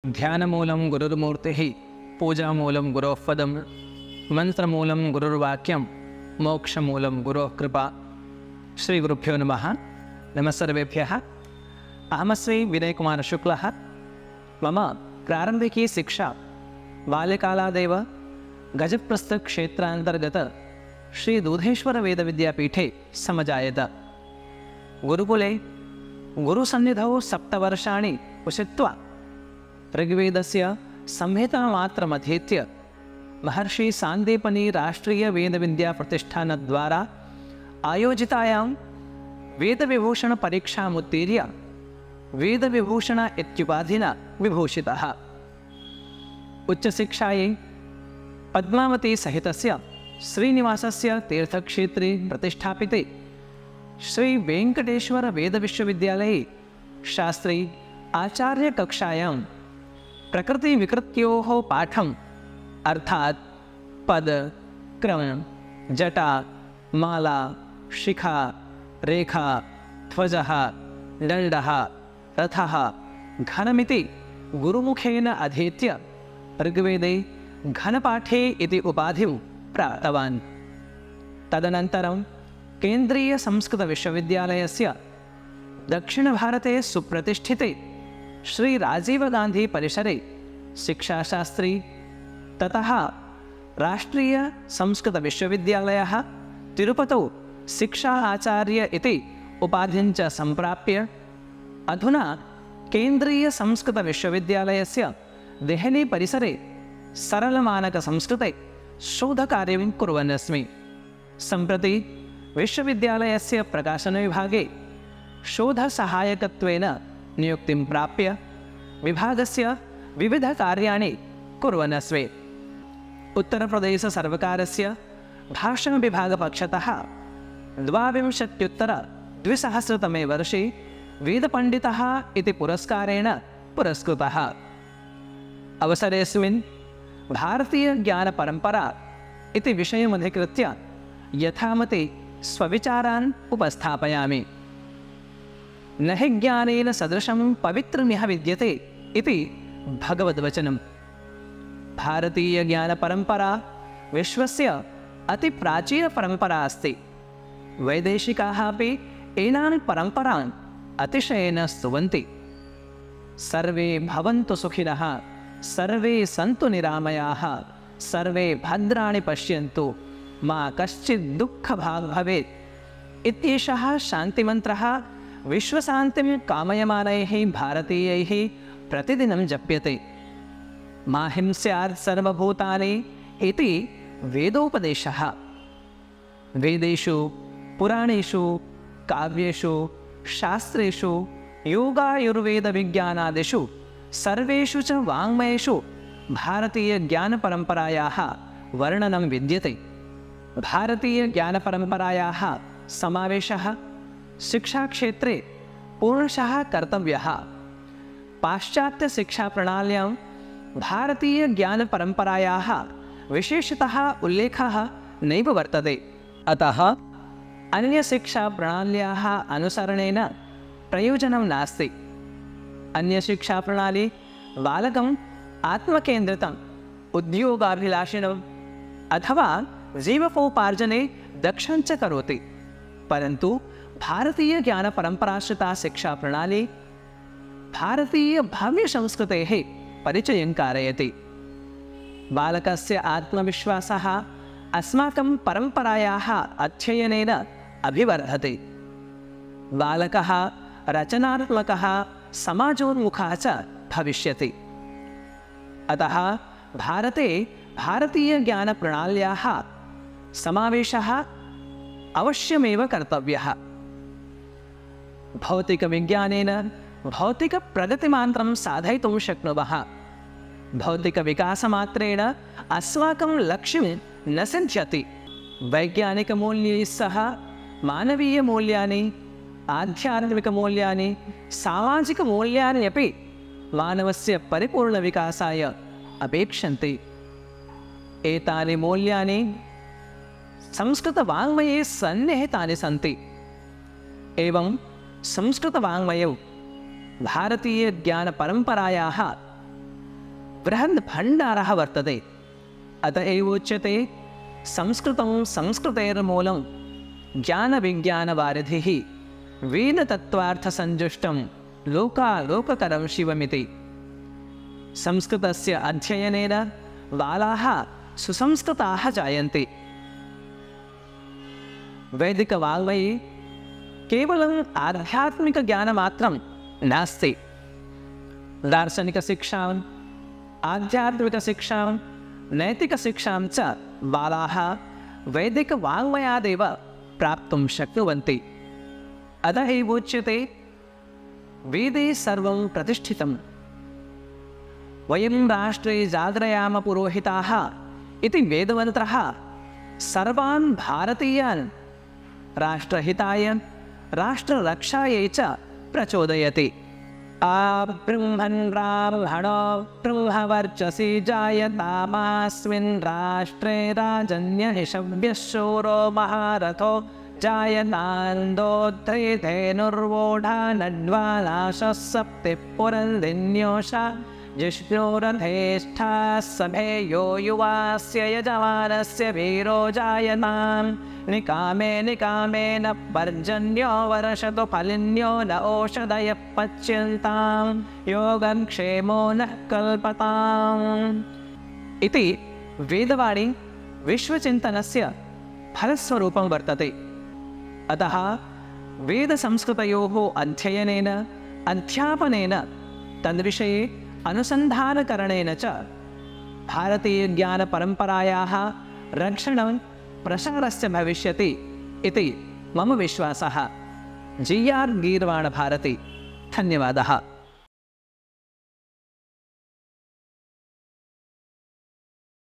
ध्यानमूलं गुरुर्मूर्तिः पूजामूलं गुरोः पदं मंत्रमूलं गुरुर्वाक्यं मोक्षमूलं गुरोः कृपा। श्रीगुरुभ्यो नमः। नमः सर्वेभ्यः। अहमस्मि विनयकुमार शुक्लः। मम प्रारंभिकी शिक्षा बाल्यकालादेव गजप्रस्थक्षेत्रान्तर्गत श्रीदूधेश्वरवेदविद्यापीठे समजायत। गुरुकुले गुरुसन्निधौ 7 वर्षाणि उषित्वा ऋग्वेदस्य संहितामात्रमधीत्य महर्षि सान्दीपनी राष्ट्रीयवेदविद्याप्रतिष्ठानद्वारा आयोजितायां वेदविभूषणपरीक्षामुत्तीर्य वेदविभूषण इत्युपाधिना विभूषितः। उच्चशिक्षायै पद्मावतीसहितस्य श्रीनिवासस्य तीर्थक्षेत्रे प्रतिष्ठापिते श्रीवेङ्कटेश्वरवेदविश्वविद्यालये शास्त्री आचार्यकक्षायां प्रकृतिविकृत्योः पाठम् अर्थात् पद क्रम जटा माला शिखा रेखा ध्वजः दण्डः रथः घनमिति गुरुमुखेन अधीत्य ऋग्वेदे घनपाठे इति उपाधिं प्राप्तवान्। तदनन्तरं केन्द्रीयसंस्कृतविश्वविद्यालयस्य दक्षिणभारते सुप्रतिष्ठिते श्रीराजीवगान्धीपरिसरे शिक्षाशास्त्री ततः राष्ट्रीयसंस्कृतविश्वविद्यालयः तिरुपतौ शिक्षा आचार्य इति उपाधिं च सम्प्राप्य अधुना केन्द्रीयसंस्कृतविश्वविद्यालयस्य देहलीपरिसरे सरलमानकसंस्कृते शोधकार्यं कुर्वन् अस्मि। सम्प्रति विश्वविद्यालयस्य प्रकाशनविभागे शोधसहायकत्वेन नियुक्तिं प्राप्य विभागस्य विविधकार्याणि कुर्वन् अस्मि। उत्तरप्रदेशसर्वकारस्य भाषणविभागपक्षतः 2020 वर्षे वेदपण्डितः इति पुरस्कारेण पुरस्कृतः। अवसरेऽस्मिन् भारतीयज्ञानपरम्परा इति विषयमधिकृत्य यथामति स्वविचारान् उपस्थापयामि। न हि ज्ञानेन सदृशं पवित्रमिह विद्यते इति भगवद्वचनं। भारतीयज्ञानपरम्परा विश्वस्य अतिप्राचीनपरम्परा अस्ति। वैदेशिकाः अपि एनां परम्परान् अतिशयेन स्तुवन्ति। सर्वे भवन्तु सुखिनः, सर्वे सन्तु निरामयाः, सर्वे भद्राणि पश्यन्तु, मा कश्चित् दुःखभाग् भवेत् इत्येषः शान्तिमन्त्रः विश्वशान्तिं कामयमानैः भारतीयैः प्रतिदिनं जप्यते। मा हिंस्यात् सर्वभूतानि इति वेदोपदेशः। वेदेषु पुराणेषु काव्येषु शास्त्रेषु योगायुर्वेदविज्ञानादिषु सर्वेषु च वाङ्मयेषु भारतीयज्ञानपरम्परायाः वर्णनं विद्यते। भारतीयज्ञानपरम्परायाः समावेशः शिक्षाक्षेत्रे पूर्णशः कर्तव्यः। पाश्चात्यशिक्षाप्रणाल्यां भारतीयज्ञानपरम्परायाः विशेषतः उल्लेखः नैव वर्तते। अतः अन्यशिक्षाप्रणाल्याः अनुसरणेन प्रयोजनं नास्ति। अन्यशिक्षाप्रणाली बालकम् आत्मकेन्द्रितम्, उद्योगाभिलाषिणम् अथवा जीवकोपार्जने दक्षं च करोति, परन्तु भारतीयज्ञानपरम्पराश्रिता शिक्षाप्रणाली भारतीयभव्यसंस्कृतेः परिचयं कारयति। बालकस्य आत्मविश्वासः अस्माकं परम्परायाः अध्ययनेन अभिवर्धते। बालकः रचनात्मकः, समाजोन्मुखः च भविष्यति। अतः भारते भारतीयज्ञानप्रणाल्याः समावेशः अवश्यमेव कर्तव्यः। भौतिकविज्ञानेन भौतिकप्रगतिमात्रं साधयितुं शक्नुमः। भौतिकविकासमात्रेण अस्माकं लक्ष्यं न सिद्ध्यति। वैज्ञानिकमूल्यैः सह मानवीयमूल्यानि, आध्यात्मिकमूल्यानि, सामाजिकमूल्यानि अपि मानवस्य परिपूर्णविकासाय अपेक्षन्ते। एतानि मूल्यानि संस्कृतवाङ्मये सन्निहितानि सन्ति। एवं संस्कृतवाङ्मयौ भारतीयज्ञानपरम्परायाः बृहन् भण्डारः वर्तते। अत एव उच्यते संस्कृतं संस्कृतेर्मूलं ज्ञानविज्ञानवारिधिः वेदतत्त्वार्थसञ्जुष्टं लोकालोककरं शिवमिति। संस्कृतस्य अध्ययनेन बालाः सुसंस्कृताः जायन्ते। वैदिकवाङ्मये केवलम् आध्यात्मिकज्ञानमात्रं नास्ति। दार्शनिकशिक्षां, आध्यात्मिकशिक्षां, नैतिकशिक्षां च बालाः वैदिकवाङ्मयादेव प्राप्तुं शक्नुवन्ति। अतः एव उच्यते वेदे सर्वं प्रतिष्ठितम्। वयं राष्ट्रे जागरयाम पुरोहिताः इति वेदमन्त्रः सर्वान् भारतीयान् राष्ट्रहिताय राष्ट्ररक्षायै च प्रचोदयति। ब्रह्मन् ब्राह्मणो ब्रह्मवर्चसि जायतामास्मिन् राष्ट्रे राजन्यहिषभ्यः शूरो महारथो जायतान्दोद्धृतेनुर्वोढा नड्वालाशः सप्तिः पुरन्दिन्योषा जिष्णुरथेष्ठाः सभेयो युवास्य यजमानस्य वीरो जायताम् निकामे निकामेन पर्जन्यो वर्षतु फलिन्यो न ओषधयः पच्यन्ताम् योगक्षेमो नः कल्पताम् इति वेदवाणी विश्वचिन्तनस्य फलस्वरूपं वर्तते। अतः वेदसंस्कृतयोः अध्ययनेन अध्यापनेन तद्विषये अनुसन्धानकरणेन च भारतीयज्ञानपरम्परायाः रक्षणं प्रसारस्य भविष्यति इति मम विश्वासः। GR गीर्वाणभारती। धन्यवादः।